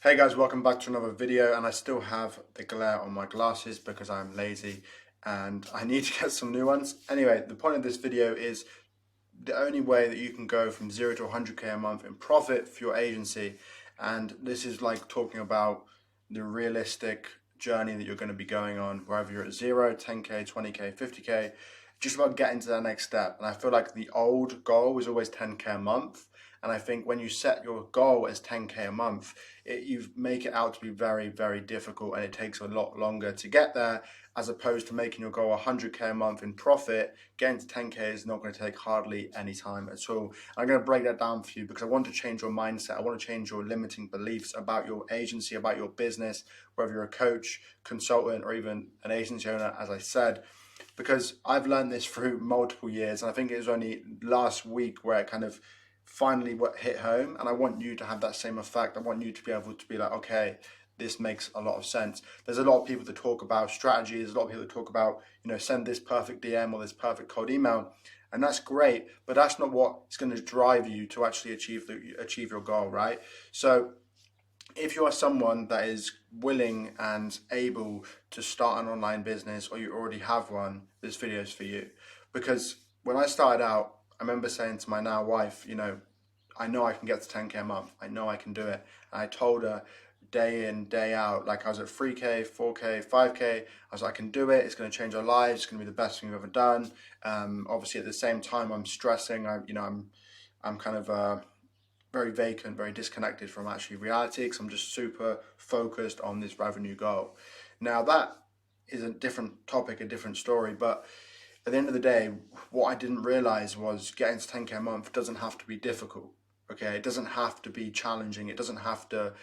Hey guys, welcome back to another video, and I still have the glare on my glasses because I'm lazy and I need to get some new ones. Anyway, the point of this video is the only way that you can go from 0 to 100k a month in profit for your agency, and this is like talking about the realistic journey that you're going to be going on, whether you're at 0, 10k, 20k, 50k, just about getting to that next step. And I feel like the old goal was always 10k a month, and I think when you set your goal as 10k a month, you make it out to be very, very difficult, and it takes a lot longer to get there, as opposed to making your goal 100k a month in profit. Getting to 10k is not going to take hardly any time at all. I'm going to break that down for you because I want to change your mindset. I want to change your limiting beliefs about your agency, about your business, whether you're a coach, consultant, or even an agency owner, as I said, because I've learned this through multiple years, and I think it was only last week where it kind of finally hit home. And I want you to have that same effect. I want you to be able to be like, okay, this makes a lot of sense. There's a lot of people that talk about strategy. There's a lot of people that talk about, send this perfect DM or this perfect cold email, and that's great, but that's not what's going to drive you to actually achieve your goal, right? So if you are someone that is willing and able to start an online business, or you already have one, this video is for you. Because when I started out, I remember saying to my now wife, I know I can get to 10k a month. I know I can do it. And I told her day in, day out, like I was at 3k, 4k, 5k. I was like, I can do it. It's going to change our lives. It's going to be the best thing we've ever done. Obviously, at the same time, I'm stressing. I'm kind of very vacant, very disconnected from actually reality, because I'm just super focused on this revenue goal. Now, that is a different topic, a different story, but at the end of the day, what I didn't realize was getting to 10k a month doesn't have to be difficult. Okay, it doesn't have to be challenging. It doesn't have to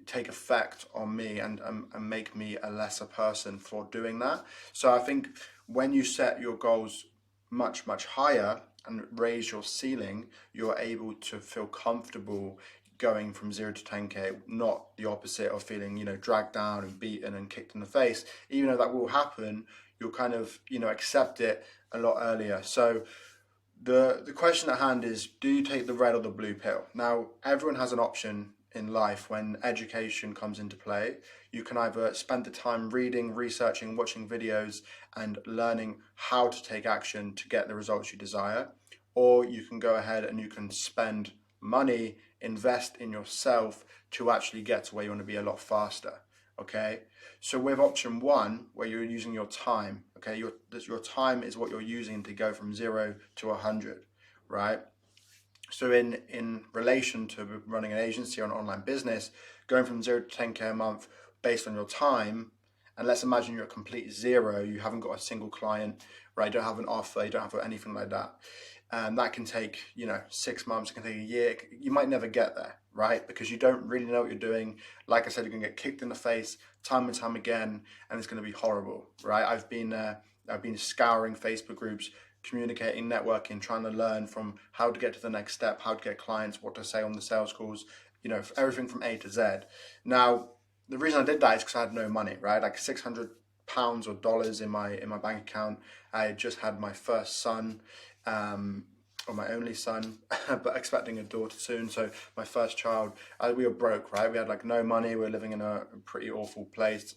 take effect on me and make me a lesser person for doing that. So I think when you set your goals much, much higher and raise your ceiling, you're able to feel comfortable going from 0 to 10k, not the opposite of feeling, dragged down and beaten and kicked in the face. Even though that will happen, you'll kind of, accept it a lot earlier. So the question at hand is, do you take the red or the blue pill? Now, everyone has an option in life when education comes into play. You can either spend the time reading, researching, watching videos, and learning how to take action to get the results you desire, or you can go ahead and you can spend money, invest in yourself to actually get to where you want to be a lot faster. Okay, so with option one, where you're using your time, okay, your time is what you're using to go from 0 to 100, right? So in relation to running an agency or an online business, going from 0 to 10k a month based on your time, and let's imagine you're at complete zero, you haven't got a single client, right? You don't have an offer, you don't have anything like that. And that can take, 6 months, it can take a year. You might never get there, right? Because you don't really know what you're doing. Like I said, you're gonna get kicked in the face time and time again, and it's gonna be horrible, right? I've been scouring Facebook groups, communicating, networking, trying to learn from how to get to the next step, how to get clients, what to say on the sales calls, everything from A to Z. Now, the reason I did that is because I had no money, right? Like £600 or dollars in my bank account. I had just had my first son, or my only son, but expecting a daughter soon. So my first child, we were broke, right? We had like no money. We were living in a pretty awful place.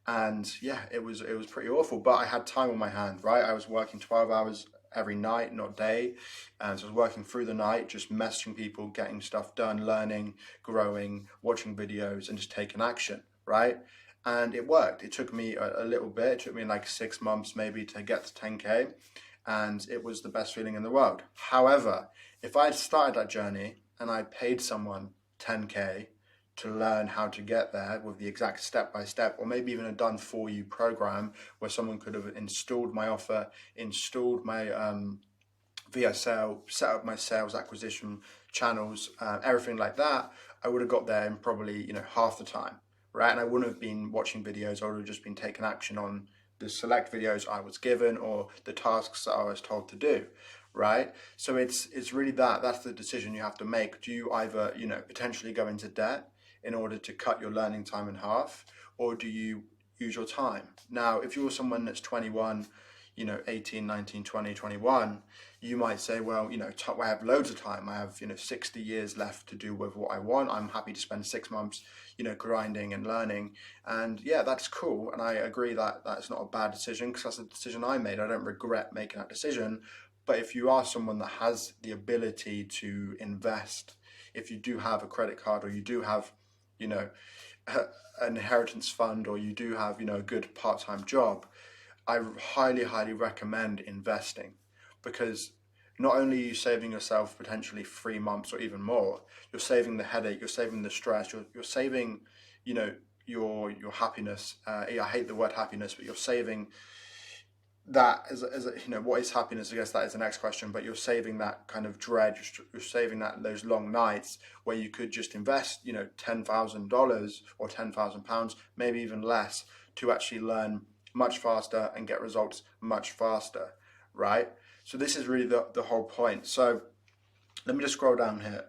And yeah, it was pretty awful, but I had time on my hand, right? I was working 12 hours every night, not day. And so I was working through the night, just messaging people, getting stuff done, learning, growing, watching videos, and just taking action, right? And it worked. It took me a little bit. It took me like 6 months maybe to get to 10k, and it was the best feeling in the world. However, if I had started that journey and I paid someone 10k to learn how to get there with the exact step-by-step, or maybe even a done for you program where someone could have installed my offer, installed my VSL, set up my sales acquisition channels, everything like that, I would have got there in probably half the time, right? And I wouldn't have been watching videos. I would have just been taking action on the select videos I was given or the tasks that I was told to do, right? So it's really that's the decision you have to make. Do you either potentially go into debt in order to cut your learning time in half, or do you use your time? Now, if you're someone that's 21, 18, 19, 20, 21, you might say, well, I have loads of time. I have 60 years left to do with what I want. I'm happy to spend 6 months grinding and learning. And yeah, that's cool, and I agree that that's not a bad decision, because that's a decision I made. I don't regret making that decision. But if you are someone that has the ability to invest, if you do have a credit card, or you do have an inheritance fund, or you do have a good part-time job, I highly recommend investing, because not only are you saving yourself potentially 3 months or even more, you're saving the headache, you're saving the stress, you're saving your happiness. I hate the word happiness, but you're saving that as what is happiness? I guess that is the next question. But you're saving that kind of dread. You're saving those long nights where you could just invest $10,000 or £10,000, maybe even less, to actually learn much faster and get results much faster, right? So this is really the whole point. So let me just scroll down here.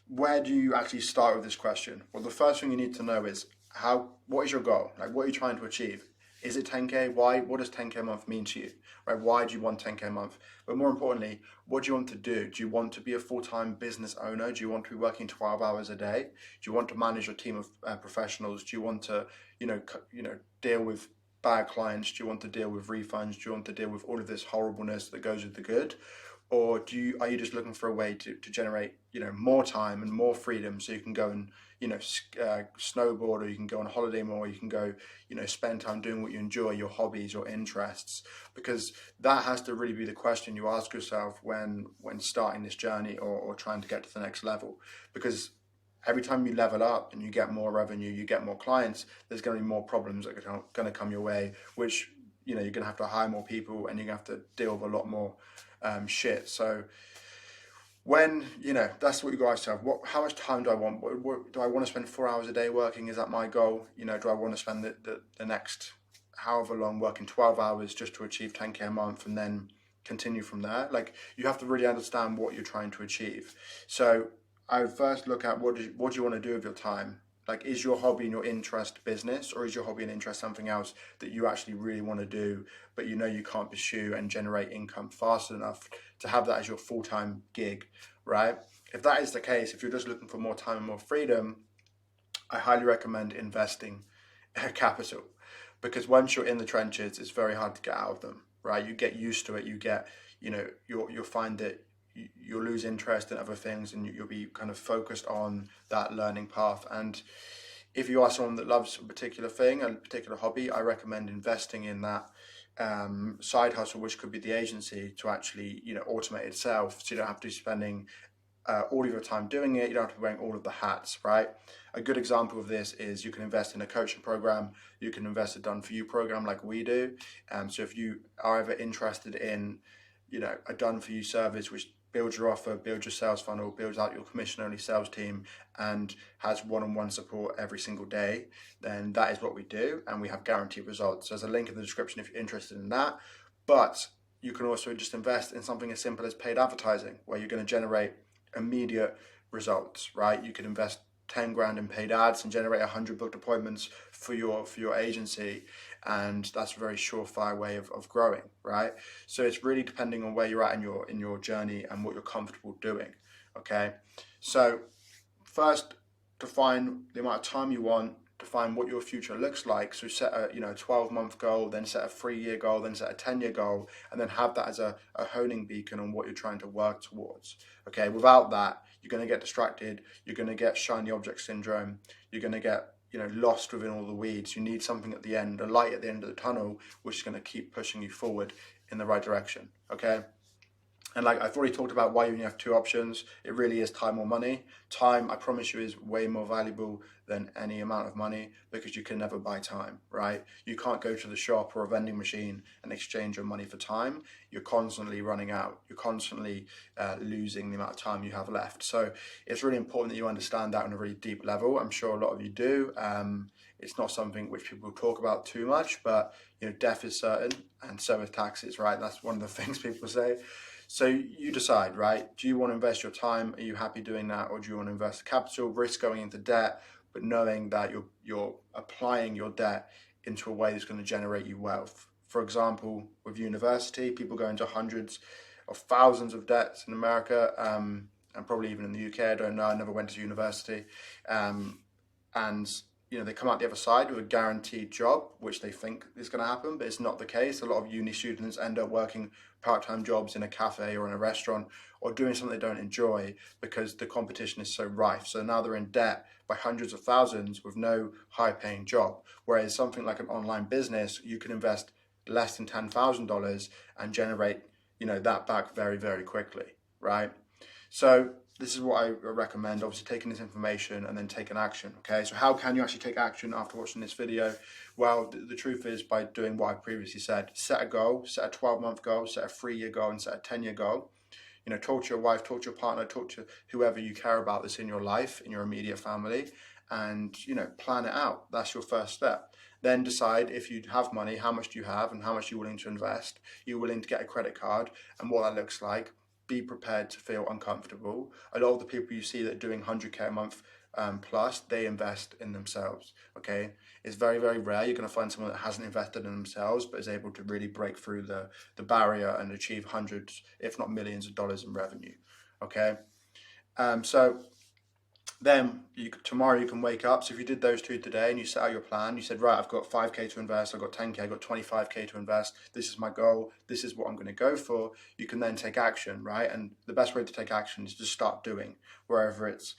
Where do you actually start with this question? Well, the first thing you need to know is what is your goal? Like, what are you trying to achieve? Is it 10K? Why? What does 10K a month mean to you? Right? Why do you want 10K a month? But more importantly, what do you want to do? Do you want to be a full-time business owner? Do you want to be working 12 hours a day? Do you want to manage a team of professionals? Do you want to, deal with bad clients? Do you want to deal with refunds? Do you want to deal with all of this horribleness that goes with the good? Or are you just looking for a way to generate more time and more freedom, so you can go and snowboard, or you can go on holiday more, or you can go spend time doing what you enjoy, your hobbies, your interests? Because that has to really be the question you ask yourself when starting this journey, or trying to get to the next level. Because every time you level up and you get more revenue, you get more clients, there's going to be more problems that are going to come your way, which you're going to have to hire more people, and you're going to have to deal with a lot more shit. So when that's what you guys have. How much time do I want? Do I want to spend 4 hours a day working? Is that my goal? Do I want to spend the next however long working 12 hours just to achieve 10K a month, and then continue from there? Like, you have to really understand what you're trying to achieve. So I would first look at what do you want to do with your time. Like, is your hobby and your interest business, or is your hobby and interest something else that you actually really want to do, but you can't pursue and generate income fast enough to have that as your full-time gig, right? If that is the case, if you're just looking for more time and more freedom, I highly recommend investing capital, because once you're in the trenches, it's very hard to get out of them, right? You get used to it. You get, you'll find that you'll lose interest in other things, and you'll be kind of focused on that learning path. And if you are someone that loves a particular thing, a particular hobby, I recommend investing in that side hustle, which could be the agency, to actually automate itself, so you don't have to be spending all of your time doing it. You don't have to be wearing all of the hats, right? A good example of this is you can invest in a coaching program. You can invest in a done-for-you program like we do. So if you are ever interested in a done-for-you service which builds your offer, builds your sales funnel, builds out your commission-only sales team, and has one-on-one support every single day, then that is what we do, and we have guaranteed results. So there's a link in the description if you're interested in that. But you can also just invest in something as simple as paid advertising, where you're going to generate immediate results, right? You could invest 10 grand in paid ads and generate 100 booked appointments for your agency, and that's a very surefire way of growing, right? So it's really depending on where you're at in your journey and what you're comfortable doing. Okay, so first, define the amount of time you want, define what your future looks like. So set a 12-month goal, then set a 3-year goal, then set a 10-year goal, and then have that as a honing beacon on what you're trying to work towards. Okay, without that, you're going to get distracted, you're going to get shiny object syndrome, you're going to get lost within all the weeds. You need something at the end, a light at the end of the tunnel, which is going to keep pushing you forward in the right direction. Okay, and like I've already talked about why you only have 2 options. It really is time or money. Time, I promise you, is way more valuable than any amount of money, because you can never buy time, right? You can't go to the shop or a vending machine and exchange your money for time. You're constantly running out. You're constantly losing the amount of time you have left. So it's really important that you understand that on a really deep level. I'm sure a lot of you do. It's not something which people talk about too much, but death is certain, and so is taxes, right? That's one of the things people say. So you decide, right? Do you want to invest your time? Are you happy doing that? Or do you want to invest capital, risk going into debt, but knowing that you're applying your debt into a way that's going to generate you wealth? For example, with university, people go into hundreds of thousands of debts in America, and probably even in the UK. I don't know. I never went to university, and they come out the other side with a guaranteed job, which they think is going to happen, but it's not the case. A lot of uni students end up working part-time jobs in a cafe or in a restaurant, or doing something they don't enjoy because the competition is so rife. So now they're in debt by hundreds of thousands with no high-paying job. Whereas something like an online business, you can invest less than $10,000 and generate that back very, very quickly, right? So this is what I recommend, obviously taking this information and then taking action, okay? So how can you actually take action after watching this video? Well, the truth is by doing what I previously said. Set a goal, set a 12-month goal, set a 3-year goal, and set a 10-year goal. Talk to your wife, talk to your partner, talk to whoever you care about that's in your life, in your immediate family, and, plan it out. That's your first step. Then decide, if you have money, how much do you have and how much you're willing to invest. You're willing to get a credit card and what that looks like. Be prepared to feel uncomfortable. A lot of the people you see that are doing 100K a month plus, they invest in themselves, okay? It's very, very rare you're going to find someone that hasn't invested in themselves but is able to really break through the barrier and achieve hundreds, if not millions of dollars in revenue, okay? So then tomorrow you can wake up. So if you did those two today and you set out your plan, you said, right, I've got 5K to invest, I've got 10K, I've got 25K to invest, this is my goal, this is what I'm going to go for. You can then take action, right? And the best way to take action is to start doing, wherever it's,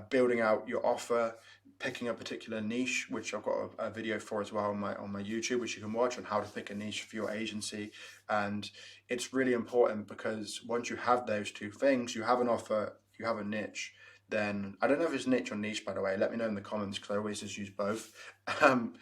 building out your offer, picking a particular niche, which I've got a video for as well on my YouTube, which you can watch, on how to pick a niche for your agency. And it's really important because once you have those two things, you have an offer, you have a niche, then I don't know if it's niche or niche, by the way. Let me know in the comments because I always just use both. And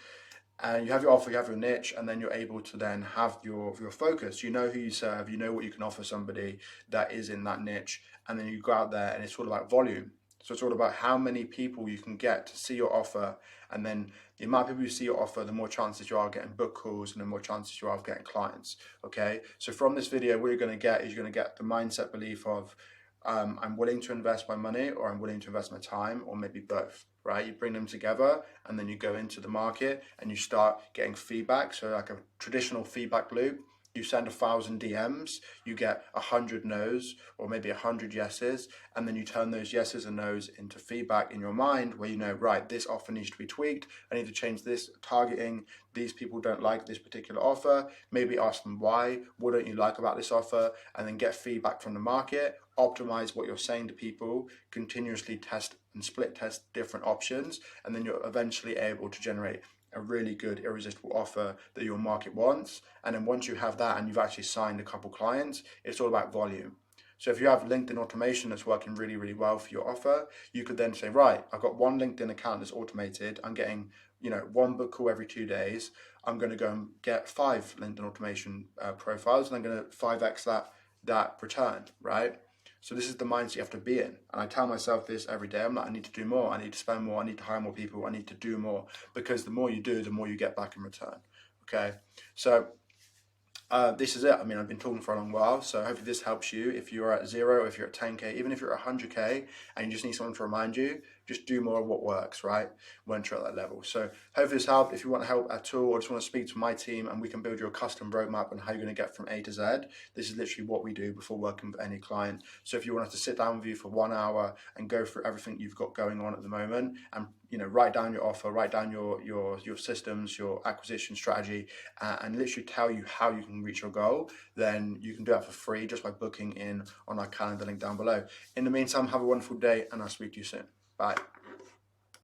you have your offer, you have your niche, and then you're able to then have your focus. You know who you serve, you know what you can offer somebody that is in that niche, and then you go out there and it's all about volume. So it's all about how many people you can get to see your offer, and then the amount of people you see your offer, the more chances you are getting book calls and the more chances you are of getting clients, okay? So from this video, what you're going to get is you're going to get the mindset belief of, I'm willing to invest my money, or I'm willing to invest my time, or maybe both, right? You bring them together and then you go into the market and you start getting feedback. So like a traditional feedback loop, you send 1,000 DMs, you get 100 no's or maybe 100 yeses, and then you turn those yeses and no's into feedback in your mind where right, this offer needs to be tweaked, I need to change this targeting, these people don't like this particular offer, maybe ask them why, what don't you like about this offer, and then get feedback from the market, optimize what you're saying to people, continuously test and split test different options, and then you're eventually able to generate a really good irresistible offer that your market wants. And then once you have that and you've actually signed a couple clients, it's all about volume. So if you have LinkedIn automation that's working really, really well for your offer, you could then say, right, I've got one LinkedIn account that's automated, I'm getting one book call every 2 days, I'm going to go and get 5 LinkedIn automation profiles, and I'm going to 5x that return, right? So this is the mindset you have to be in. And I tell myself this every day. I'm like, I need to do more. I need to spend more. I need to hire more people. I need to do more, because the more you do, the more you get back in return. Okay. So this is it. I mean, I've been talking for a long while, so hopefully this helps you. If you're at 0, if you're at 10K, even if you're at 100K and you just need someone to remind you, just do more of what works, right? Once you're at that level. So hopefully this helped. If you want help at all, or just want to speak to my team and we can build you a custom roadmap on how you're going to get from A to Z, this is literally what we do before working with any client. So if you want us to sit down with you for 1 hour and go through everything you've got going on at the moment, and write down your offer, write down your systems, your acquisition strategy, and literally tell you how you can reach your goal, then you can do that for free just by booking in on our calendar link down below. In the meantime, have a wonderful day, and I'll speak to you soon. Bye.